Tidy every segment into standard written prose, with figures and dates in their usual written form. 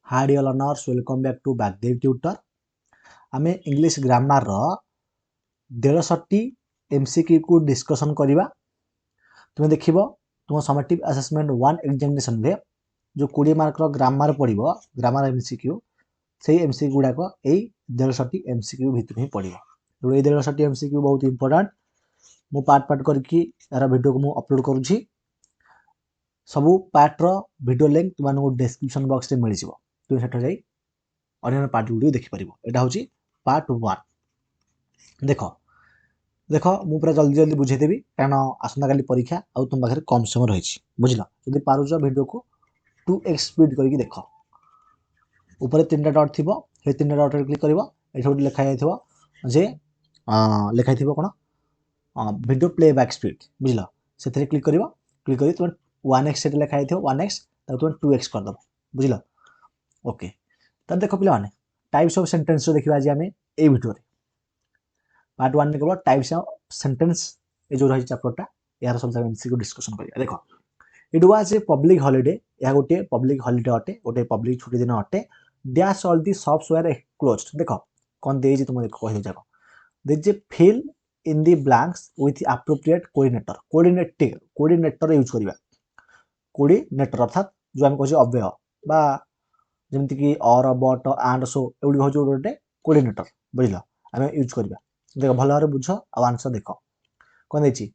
Hi dear learners, welcome back to Bagdev tutor. आमे English grammar रो 150 MCQ को discussion करिबा। तुमे देखिबो तुम समेटिव असेसमेंट 1 एग्जामिनेशन रे जो 20 मार्क रो ग्रामर पड़िबो, ग्रामर एमसीक्यू सेही एमसीक्यू गुडा को एई 150 एमसीक्यू भितर ही पड़िबो। तो एई 150 एमसीक्यू बहुत इंपोर्टेंट। मु पार्ट पार्ट करके यार वीडियो को मु अपलोड करूची। सबु पार्ट रो वीडियो लिंक तुमानको डिस्क्रिप्शन बॉक्स रे मिल जिवो। तुम सेठ जाई अन्य पार्ट गुडी देखि परिबो। एटा होची पार्ट 1। देखो देखो मु पूरा जल्दी जल्दी बुझे देबी कारण आसंता काली परीक्षा आ तुम पाखरे कम समय रहिछि। बुझिलो जदि पारुछ वीडियो को 2x स्पीड करके देखो। ऊपर तीनटा डॉट थिबो, हे तीनटा डॉट रे क्लिक करिवो। एठी गोटे लिखा जायथिबो जे लिखा थिबो कोन वीडियो प्लेबैक स्पीड। बुझिलो सेथरे क्लिक करिवो। क्लिक करी तुम 1x सेट लिखा जायथिबो 1x त तुम 2x कर दबो। बुझिलो ओके। त देखो पिला माने टाइप्स ऑफ सेंटेंस देखिबा आज हमें ए वीडियो रे। पार्ट 1 में केवल टाइप्स ऑफ सेंटेंस ए जो रही चैप्टरटा यार सब एमसीक्यू डिस्कशन करिया। देखो it was a public holiday, या गोटे पब्लिक हॉलिडे अटे, गोटे पब्लिक छुट्टी दिन अटे। Dash all the shops were closed. देखो कोन देई जे तुम देखो कहि जाको दे जे fill in the blanks with appropriate coordinator. Coordinator use करिवा। कोऑर्डिनेटर अर्थात जो हम कहै अव्यय बा जेमति कि और बट एंड सो एउडी हो जो गोटे कोऑर्डिनेटर। बुझिलो हमें यूज करिवा। देखो भल भाବରେ बुझ आ आंसर देखो कोन देछि।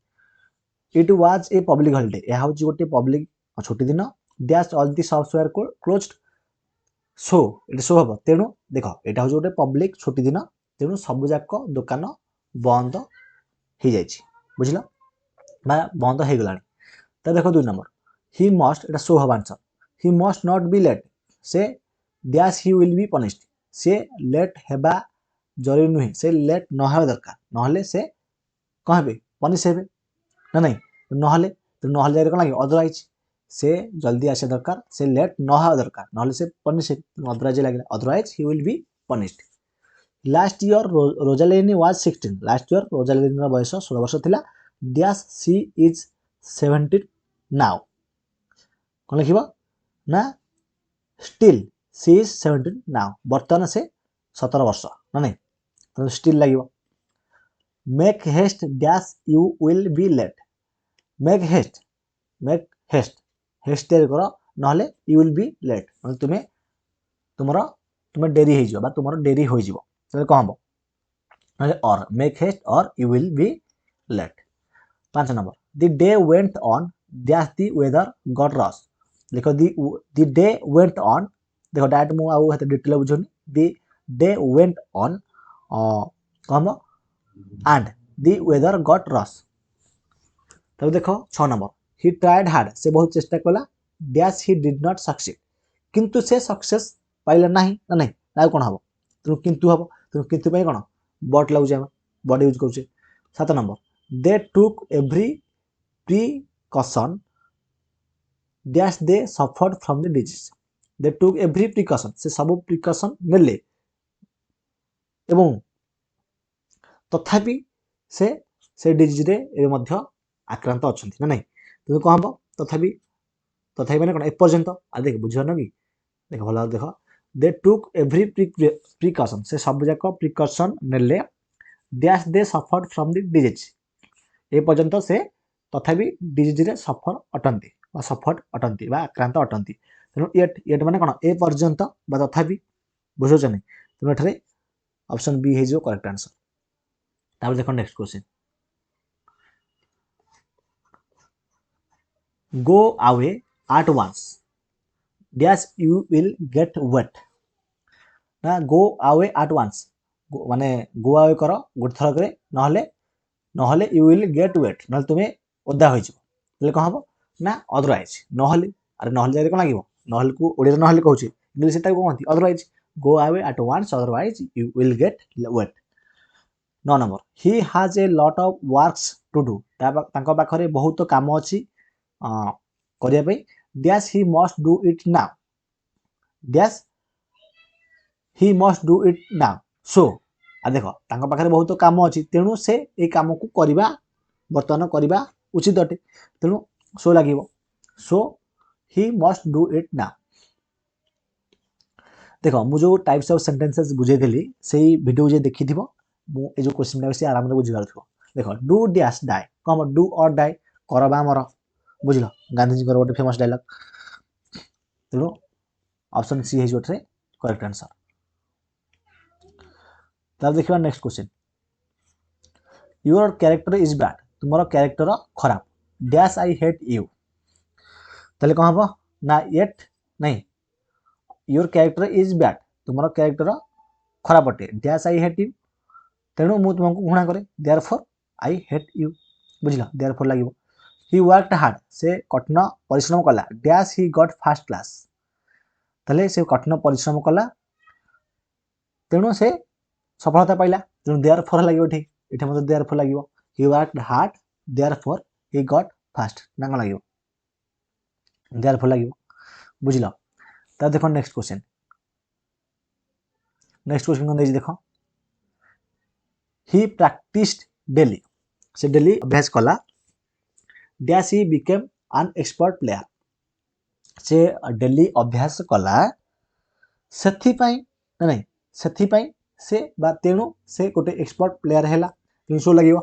It was a public holiday, या हो गोटे पब्लिक छुट्टी दिन। Dash all the shops were closed, so it so हबो तेनु देखो एटा हो गोटे पब्लिक छुट्टी दिन तेनु सब जाक दुकान बंद हो जाइछि। बुझिलो बा बंद हो गलानी। त देखो 2 नंबर ही मस्ट एटा सो हबो answer. He must not be late, से dash he will be punished. से लेट हेबा जरूरी नुहे, से लेट न हेबा दरकार, नहले से कहबे पनिश हेबे ना नहीं। नहले तो नहले जाय कोन लागि अदरवाइज से जल्दी आसे दरकार, से लेट न हेबा दरकार, नहले से पनिश हेबे अदरवाइज लागिला otherwise he will be punished. Last year Rosalini was 16। Last year Rosalini रो बयस 16 वर्ष थिला। Dash she is 17 now. कोन लिखिबो ना स्टिल सी इज 17 नाउ, वर्तमान से 17 वर्ष ना नहीं तो स्टिल लागिबो। Make haste dash you will be late. Make haste haste तेरे करो नहले यू विल बी लेट, मतलब तुम्हें तुम्हें डेरी हो बा तुमरो डेरी हो जिवो तबे कहबो नहले और मेक हेस्ट और you will be late. 5 number the day went on dash the weather got rough. देखो द डे वेंट ऑन, देखो डायरेक्ट मु आउ हेते डिटेल बुझोनी। द डे वेंट ऑन कहबो and the weather got rough. तब देखो 6 नंबर ही ट्राइड हार्ड, से बहुत चेष्टा कला। Dash he did not succeed, किंतु से सक्सेस पाइला नहीं ना नहीं ना कोन हबो तो किंतु हबो। तो किंतु पई कोन बट लागु जे बट यूज करू छे। 7 number they took every precaution dash they suffered from the disease. They took every precaution, से सब प्रिकॉशन नेले एवं तथापि से डिजीज रे ए मध्य आक्रांत अछंती ना नहीं तो कोन हबो तथापि माने कोन ए पर्यंत आ देख बुझियो न कि देखो भला देखो दे टुक एवरी प्रिकॉशन, से सब जाक प्रिकॉशन नेले। Dash they suffered from the disease, ए पर्यंत से तथापि डिजीज रे सफर अटंती बा सफर्ड अटंती बा आक्रांत अटंती। तेनु येट माने कोन ए पर्यंत बा तथापि बुझो छ नै। तेनु एठरे ऑप्शन बी हे जो करेक्ट आंसर। तापर देखो next question go away at once dash you will get wet. ना गो अवे एट वंस माने गो अवे करो गोटे थर करे नहले यू विल गेट वेट, नहले तुमे ओदा होई जिवो तले कोन हबो ना अदरवाइज। नहले अरे नहले जाय कोन लागिवो नहले को ओडिया नहले कहूची इंग्लिश ता को कहंती otherwise. Go away at once otherwise you will get wet. 9 number he has a lot of works to do, तांको पाखरे बहुत काम अछि करिया पई। Dash he must do it now, dash he must do it now, so आ देखो तांको पाखरे बहुत काम अछि तेनु से ए काम को करिबा वर्तमान करिबा उचित अटे तेनु सो लागिवो। So he must do it now. देख मु जो टाइप्स ऑफ सेंटेंसेस बुझेइली से वीडियो जे देखि थिबो मु ए जो क्वेश्चन से आराम से बुझी पारथो। देख डू डैश डाई कम डू और डाई करबा मर बुझल गांधी जी गोटे फेमस डायलॉग तेणु ऑप्शन सी है जोटे करेक्ट आंसर। तब देखिए next question your character is bad तुमर कैरेक्टर खराब डैश आई हेट यू ताले कौन हम ना येट नहीं योर कैरेक्टर इज बैड तुमर कैरेक्टर खराब अटे डैश आई हेट यू तेणु मु तुमको घृणा करे देयरफॉर आई हेट यू बुझल देयरफॉर लागिवो ही वर्कड हार्ड से कठिन परिश्रम कला डैश ही गॉट फर्स्ट क्लास ताले से कठिन परिश्रम कला तेणु से सफलता पाइला तेणु देयरफॉर लागिवो ठीक एठे मते देयरफॉर लागिवो he worked hard therefore he got first ना कोन लागिवो देयरफॉर लागिवो बुझिलो। ता देखो नेक्स्ट क्वेश्चन कोन देजी देखो ही प्रैक्टिस्ड डेली से डेली अभ्यास कला dash he became an expert player से डेली अभ्यास कला सेथि पई नहीं सेथि पई से बा तेणु से गोटे एक्सपर्ट प्लेयर हैला तेणु सो लागिवो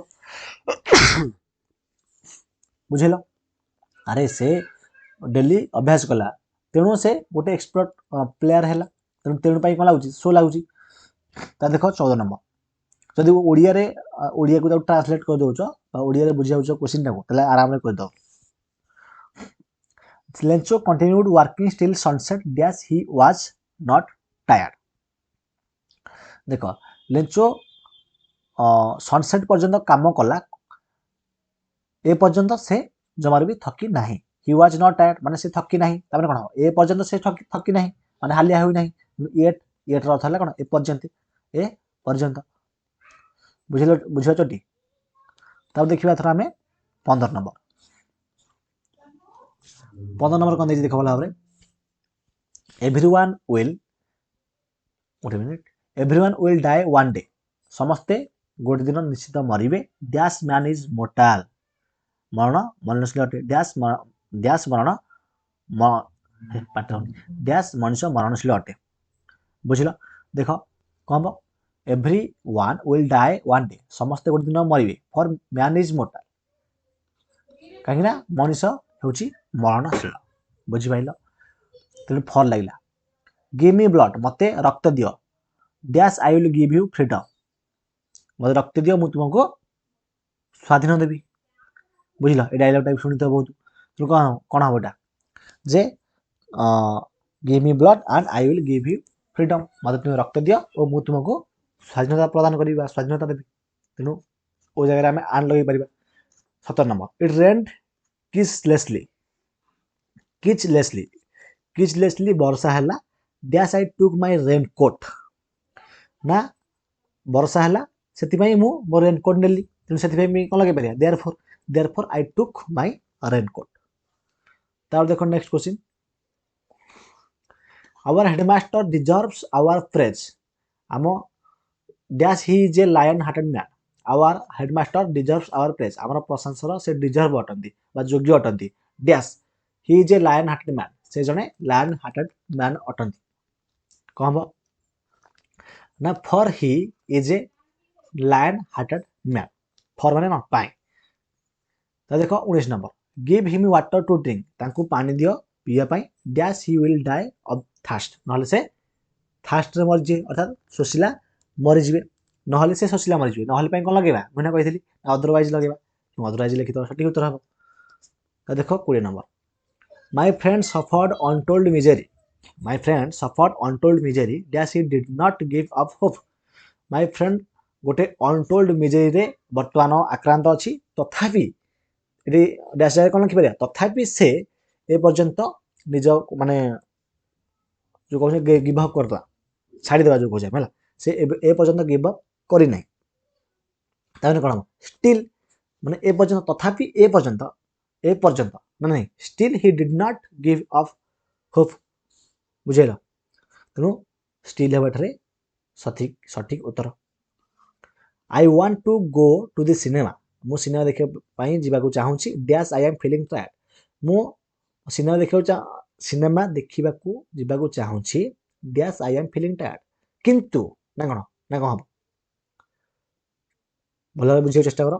बुझेलो अरे से डेली अभ्यास कला तेणु से गोटे एक्सपर्ट प्लेयर हैला तेणु तेणु पई कोन लागुची सो लागुची। ता देखो 14 नंबर जदि ओडिया रे ओडिया को ट्रांसलेट कर दोचो बा ओडिया रे बुझी जाउचो क्वेश्चन टाको तले आराम रे कर दो Lencho continued working still sunset dash he was not tired देखो लेंचो सनसेट पर्यंत काम कला ए पर्यंत से जमार भी थकी नाही ही वाज नॉट टायर्ड माने से थकी नाही तामे कोन ए पर्यंत से थकी नाही माने हालिया होई नाही एट एट रो थला कोन ए पर्यंत बुझिलो बुझियो चटी। तब देखिबा थरा हमें 15 नंबर 15 नंबर कोन देजी देखो भला हमरे everyone will what minute everyone will die one day समस्ते गोटे दिन निश्चित मरिबे डैश मैन इज मोर्टल मरण मरणशील अटे डैश मरण डैश मनुष्य मरणशील अटे बुझिल देख कौन everyone will die one day समस्ते गोटे दिन मरिबे फॉर मैन इज मोर्टल कहीं मनुष्य होची मरणशील बुझिपाइल तेणु फॉर लगला गिव मी ब्लड मते रक्त दियो dash I will give you freedom मते रक्त दियो मु तुमको स्वाधीन देवी बुझल ये डायलॉग टाइप शुणी तो बहुत तो कौन हम एटा जे give me blood and I will give you freedom मत तुम रक्त दियो और मु तुमको स्वाधीनता प्रदान करिबा स्वाधीनता देबी तेणु ओ जगह आम आन लगे पारिबा। 17 नंबर इट रेन्ड किचलेसली वर्षा हैला dash I took my raincoat ना वर्षा हैला सेति पई मु मो रेनकोट नेली तेणु सेति पई मी कोन लगे Pariya therefore I took my raincoat। तार देखो next question our headmaster deserves our praise आम dash he is a lion hearted man our headmaster deserves our praise आमर प्रशंसर से डिजर्व अटंती बा योग्य अटंती dash he is a lion hearted man से जने लायन हार्टेड मैन अटंती कहब ना for he is a lion hearted man for माने न पाए तो देखो 19 number give him water to drink तांकू पानी दियो पिया पाई dash he will die of thirst नहले से थर्स्ट रे मरि जे अर्थात सोसिला मरि जिवे नहले से सोसिला मरि जिवे नहले पई कोन लगेबा मने कहितली अदरवाइज लगेबा अदरवाइज लिखि तो सठी उत्तर हबो। तो देखो 20 number my friend suffered untold misery dash he did not give up hope my friend गोटे अनटोल्ड मिजरी रे वर्तमान आक्रांत अछि तथापि डैश कौन लिखिपर तथापि से ए पर्यंत निज माने जो कहे गिव अप करदा छाड़ीदेवा जो कहे से ए पर्यंत गिव अप करी नहीं ताने कौन स्टिल माने ए पर्यंत तथापि ए पर्यंत माने नहीं still he did not give up hope बुझेला तेणु स्टिल हेबाठरे सठिक उत्तर। I want to go to the cinema मु सिनेमा देखा जावाक चाहूँगी dash I am feeling tired मु सिनेमा देखा जावाक चाहूँगी dash I am feeling tired किंतु ना कौन ना कौन हम भल बुझे चेष्टा कर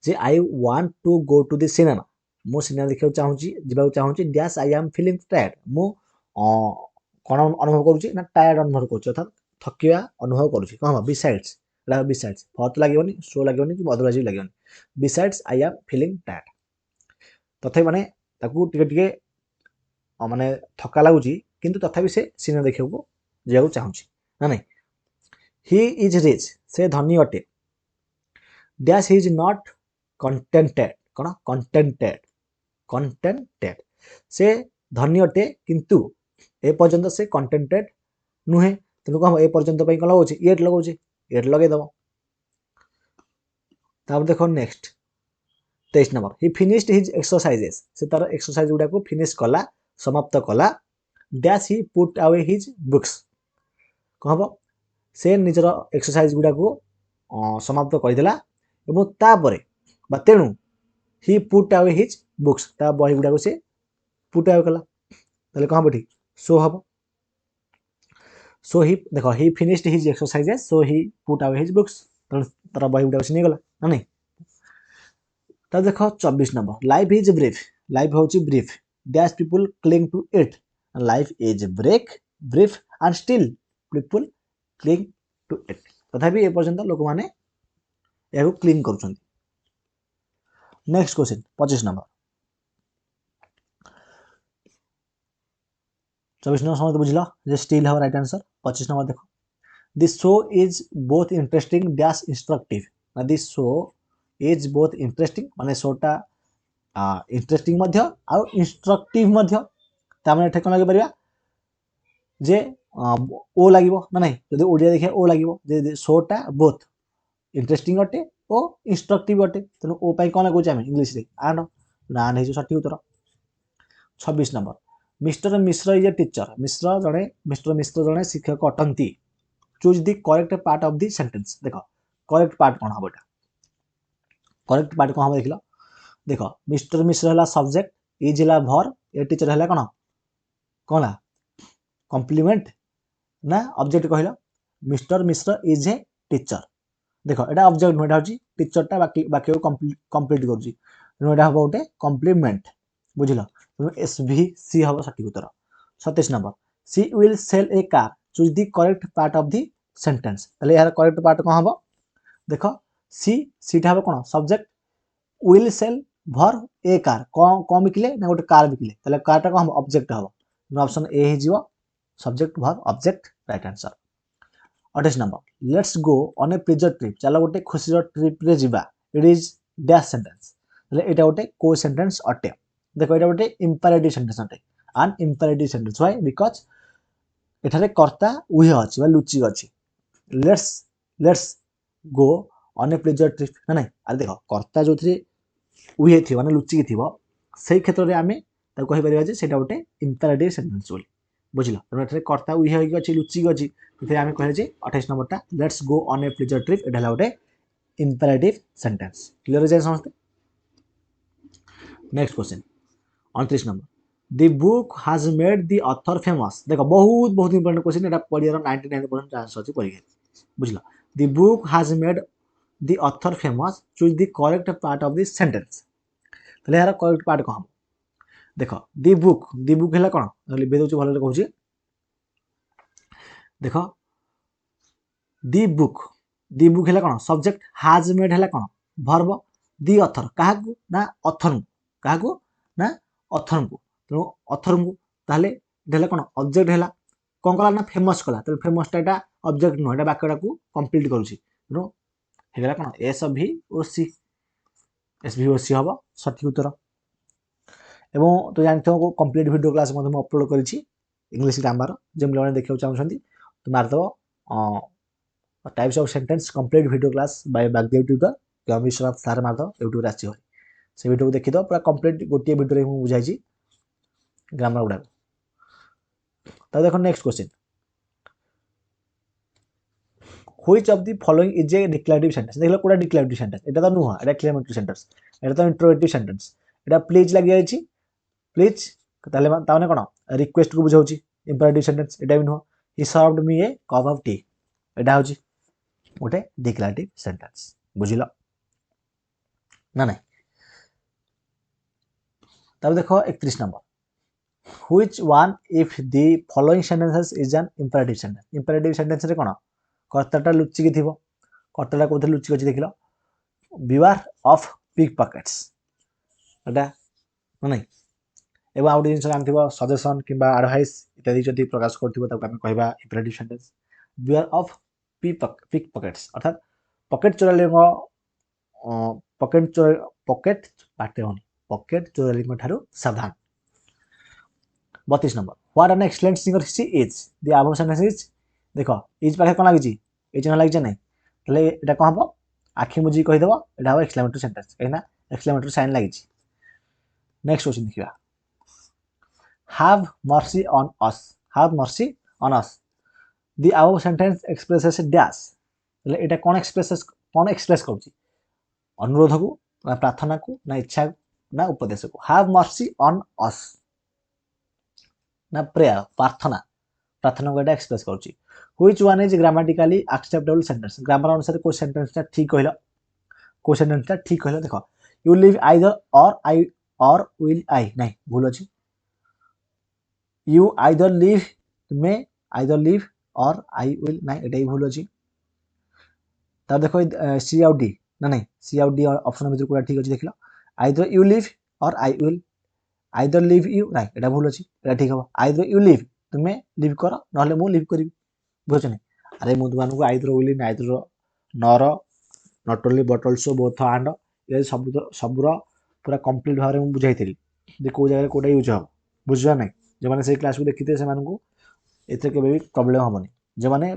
जे I want to go to the cinema मु सिनेमा देखा चाहूँगी dash I am feeling tired मु कौन अनुभव करुँची ना टायर्ड अनुभव करुँची अर्थात थकिया अनुभव करुँची कौन हम बिसाइड्स बिसाइड्स फर तो लगे सो लगे कि अदरवाइज भी लगे besides I am feeling tired तथापि माने ताकू टिके माने थका लगुच किंतु तथापि से सिनेमा देखा जावाक चाहूँगी ना नहीं ही इज रिच से धनी अटे dash he is not contented कौन कंटेंटेड से धनी अटे किंतु ए पर्यंत से कंटेंटेड नुहे तेणु कौन ए पर्यंत कौन लगे एट लगेदेव देख नेक्स्ट 23 नंबर ही फिनिश्ड हिज एक्सरसाइजेस से तार एक्सरसाइज गुडा को फिनिश कला समाप्त कला डैश ही पुट अवे हिज बुक्स कौन हम से निजर एक्सरसाइज गुडा को समाप्त करदेला एवं तापरे बा तेणु ही पुट अवे हिज बुक्स ता बही गुडा को से पुट अवे कला ताले कौन हम ठीक सो हम सो ही देख ही फिनिश्ड हिज एक्सरसाइजेस सो ही पुट अवे हिज बुक्स तार बही गुडा को से नहीं गला ना नहीं तब देख 24 नंबर लाइफ इज लाइफ हूँ brief dash people cling to it life is brief and still people cling to it तथापि ए पर्यंत लोक मैंने या क्लिंग कर नेक्स्ट क्वेश्चन 25 नंबर 24 नंबर समझ बुझल स्टिल हम राइट आंसर 25 नंबर देख this show is both interesting dash instructive this show is both interesting माने शोटा इंटरेस्टिंग आउ इंस्ट्रक्टिव एठे कौन लगे जे ओ लगे ना नहीं जब ओडिया देखिए ओ लगे शोटा बोथ इंटरेस्टिंग अटे और इंस्ट्रक्टिव अटे तेणु ओ पाई कौन लगुच इंग्लीश आंड आंड हो सठिक उत्तर 26 number mister Mishra is a teacher mister Mishra जड़े शिक्षक अटंती choose the correct part of the sentence देख करेक्ट पार्ट कौन हम करेक्ट पार्ट कौन हम देख देख मिस्टर मिश्र है सब्जेक्ट इज है भर ए टीचर है कौन कौन है कम्प्लीमेंट ना ऑब्जेक्ट कहल mister Mishra is a teacher देख यहाँ ऑब्जेक्ट नुह यहाँ टीचरटा वाक्य को कंप्लीट कर गोटे कम्प्लीमेंट बुझल एस भी सी हम सठिक उत्तर 27 number C will sell a car choose the correct part of the sentence यार करेक्ट पार्ट कौन हम देख सीटा हम कौन सब्जेक्ट विल सेल भर ए कार कौन बिकिले ना गोटे कार बिकिले कारटा कौन हम ऑब्जेक्ट हम ऑप्शन ए हो सब्जेक्ट भर object right answer 28 number let's go on a pleasure trip चलो गोटे खुशी ट्रिप रे जीवा इट इज डैश सेंटेंस एटा गोटे को सेंटेंस अटे देखो ये गोटे इंपेरेटिव सेंटेंस अटे and imperative sentence why because एठारे कर्ता उहे अछि बा लुचिक अछि let's go on a pleasure trip ना नहीं अरे देखो कर्ता जो उहे थी माने लुचिक थी से क्षेत्र में आम कही पारे सेटा गोटे इंपेरेटिव सेंटेंस बोली बुझल तेनाली कर्ता उहे होगी लुचिक अच्छी आम कहे 28 नंबरटा let's go on a pleasure trip एटा गोटे इंपेरेटिव सेंटेंस क्लियर हो जाए समझते next question 29 number the book has made the author famous देख बहुत बहुत इंपोर्टेंट क्वेश्चन एटा पढ़ियार 99% चांस अच्छी परीक्षा बुझल the book has made the author famous choose the correct part of the sentence यार करेक्ट पार्ट कौन देख दी बुक है कौन लिखे दूसरी भले कहूँ देख दी बुक है कौन सब्जेक्ट हाज मेड है कौन भर्ब दी अथर क्या ना अथर क्या ना अथर को तेणु अथर को ताले कौन ऑब्जेक्ट है कौन कला ना फेमस कला तेल फेमसटा यहाँ ऑब्जेक्ट नुह वाक्यटा को कंप्लीट करुँच तेणु हो कौन एस भी ओ सी एस भी ओ सी हम सठिक उत्तर एवं तो जानते हो कंप्लीट वीडियो क्लास अपलोड करी इंग्लिश ग्रामर जो मैंने देखा चाहते तो मारदेव types of sentence complete video class by Bagdev tutor जो विश्वनाथ सार मारदेव यूट्यूब आसी से वीडियो को देखीद पूरा कंप्लीट गोटे वीडियो में बुझाई ग्रामर गुड़ा तो देखो next question which of the following is a declarative sentence देख लो कोड़ा डिक्लेरेटिव सेंटेंस एटा तो नुह एटा एक्सक्लेमेटरी सेंटेंस एटा तो इंट्रोगेटिव सेंटेंस एटा प्लीज लगी जाइए प्लीज ताने कौन रिक्वेस्ट को बुझाऊँ इंपेरेटिव सेंटेंस एटा भी नुह he served me a cup of tea एटा होची गोटे डिक्लेरेटिव सेंटेंस बुझिलो ना नहीं तब देखो 31 number which one if the following sentences is an imperative sentence रे कोन कर्ताटा लुचि कि थिबो कर्ताटा कोथे लुचि अछि देखिलो beware of pickpockets एटा नहीं एवं आउट जिनस जानथिबो सजेशन किबा एडवाइस इत्यादि जति प्रकाश करथिबो ताको हम कहबा imperative sentence beware of pickpockets अर्थात पॉकेट चोरालीको पॉकेट बाटे होनी पॉकेट चोरालीको ठारू सावधान 32 number what an excellent singer she is the above sentence is देखो इज पाखे कोन लागिची एच न लागिछ नै तले एटा कोन हबो आखि मुजी कहि देबो एटा हो एक्सक्लेमेटरी सेंटेंस एना एक्सक्लेमेटरी साइन लागिची नेक्स्ट क्वेश्चन देखिबा have mercy on us the above sentence expresses dash तले एटा कोन एक्सप्रेस करची अनुरोध को ना प्रार्थना को ना इच्छा ना उपदेश को have mercy on us ना प्रेयर प्रार्थना को एटा एक्सप्रेस करची which one is grammatically acceptable sentence grammar अनुसार को सेंटेंस ता ठीक कहलो को सेंटेंस ता ठीक कहलो देखो you live either or will I नहीं भूल अछि you either live तुमे either live or I will नहीं एटा ही भूल अछि तब देखो C और D ना नहीं C और D ऑप्शन में कोडा ठीक अछि देखिलो either you live or I will either live you नहीं एटा भूल अछि एटा ठीक हो either you live तुमे लिव करो नहले मु लिव करी बुझछ नै अरे मु तुमान को either will neither nor not only but also both and ये सबुरा पूरा कंप्लीट भाव रे मु बुझाइथिली जे को जगह कोडा यूज हो बुझवा नै जे माने से क्लास को देखिते से मान को एथे केबे भी प्रॉब्लम होबनी जे माने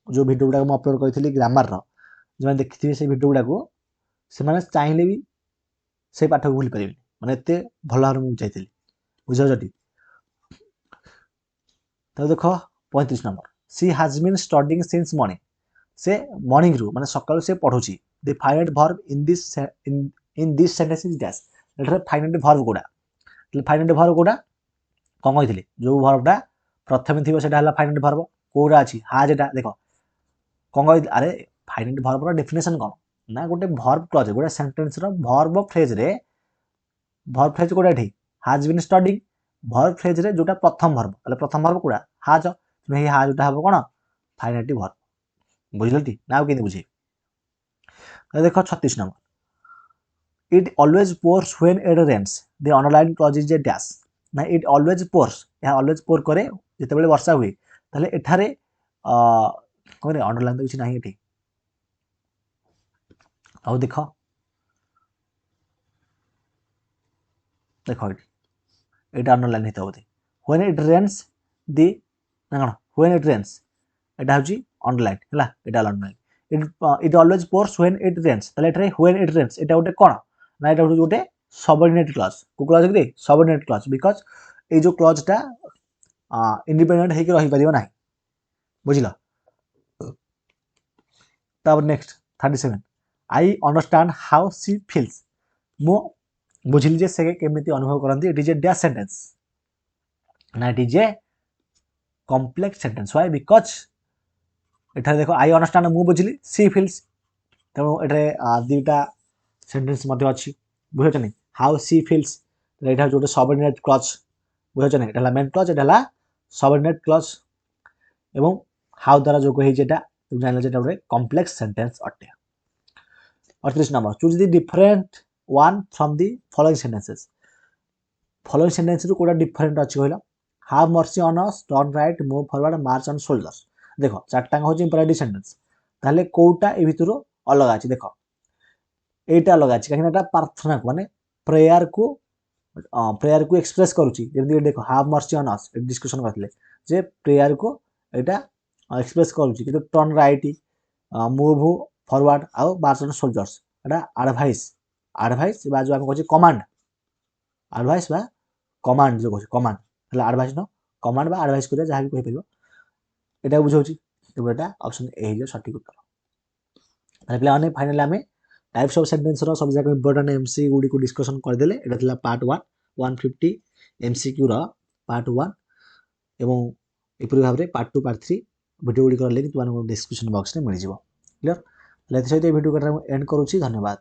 जो वीडियो गुडा को अपलोड करथिली ग्रामर रो जे माने देखिथिबे से वीडियो गुडा को से माने चाहिले भी से पाठ को भूली परिबे माने एते भल भाव मु बुझाइथिली बुझो जटी तो देखो 35 number she has been studying since morning से मॉर्निंग रू माने सकाळ से पढुची the finite verb in this sentence is dash letter finite verb कोडा फाइनाइट वर्ब कोडा कोन कहिथिले जो वर्बटा प्रथम थिबो सेटा हला फाइनाइट वर्ब कोडा अछि हाज एटा देखो कोन कहि अरे फाइनाइट वर्ब रो डेफिनेशन कोन ना गोटे वर्ब क्लॉज गोटे सेंटेंस रो वर्ब फ्रेज रे वर्ब फ्रेज कोडा ठी has been studying verb phrase रे जोटा प्रथम वर्ब तले प्रथम वर्ब कोडा हाज तुमे हे हाज उटा हबो कोन फाइनाइट वर्ब बुझलटी नाउ केनि बुझी देखो 36 number it always pours when it rains the underline clause is a dash ना इट ऑलवेज पोर्स या ऑलवेज पोर करे जते बेले वर्षा हुए तले एठारे कोने अंडरलाइन तो किछ नाही एठी आउ देखो देखो एटा अंडरलाइन हेता होते व्हेन इट रेन्स द ना कोन व्हेन इट रेन्स एटा होची अंडरलाइन हला एटा underline it always pours when it rains तले एठारे व्हेन इट रेन्स एटा गोटे कोन ना एटा गोटे सबऑर्डिनेट क्लॉज को क्लॉज के सबऑर्डिनेट क्लॉज बिकॉज़ ए जो क्लॉज टा इंडिपेंडेंट है कि रही परियो नाही बुझिला तब next 37 I understand how she feels मो बुझिली जे से केमिति अनुभव करंती it is a dash sentence ना it is a complex sentence why because एठा देखो आई अंडरस्टैंड मु बुझिली शी फील्स तनो एठे दुटा सेंटेंस मध्ये अछि बुझछ नै हाउ शी फील्स एठा जोटे सबऑर्डिनेट क्लॉज बुझछ नै एठा मेन क्लॉज एठा सबऑर्डिनेट क्लॉज एवं हाउ द्वारा जो कहि जेटा तुम जानले जेटा रे कॉम्प्लेक्स सेंटेंस अटे 38 number choose the different one from the following sentence रो कोडा डिफरेंट अछि कहला have mercy on us turn right move forward march on soldiers देखो चारटा होची इंपेरेटिव सेंटेंस ताले कोटा ए भितरो अलग अछि देखो एटा अलग अछि काहे एटा प्रार्थना को माने प्रेयर को एक्सप्रेस करूची जेमि देखो have mercy on us discussion करथले जे प्रेयर को एटा एक्सप्रेस करूची कि टर्न राइट मूव फॉरवर्ड आउ मार्च ऑन सोल्जर्स एटा एडवाइस बा जो हम कहै कमांड एडवाइस बा कमांड जो कहै कमांड हला एडवाइस नो कमांड बा एडवाइस करे जहा भी कहि परिबो एटा बुझौची तो एटा ऑप्शन ए जे सटीक उत्तर ताले प्ले आने फाइनली हमें टाइप्स ऑफ सेंटेंस रो सब जगह इंपोर्टेंट एमसी गुडी को डिस्कशन कर देले एटा थला पार्ट 1 150 एमसीक्यू रो पार्ट 1 एवं एपरि भाव में पार्ट 2 पार्ट 3 वीडियो गुड़िक लिंक तुमको डिस्क्रिप्शन बॉक्स में मिल जाव क्लियर। सहित वीडियो एंड करुच्ची धन्यवाद।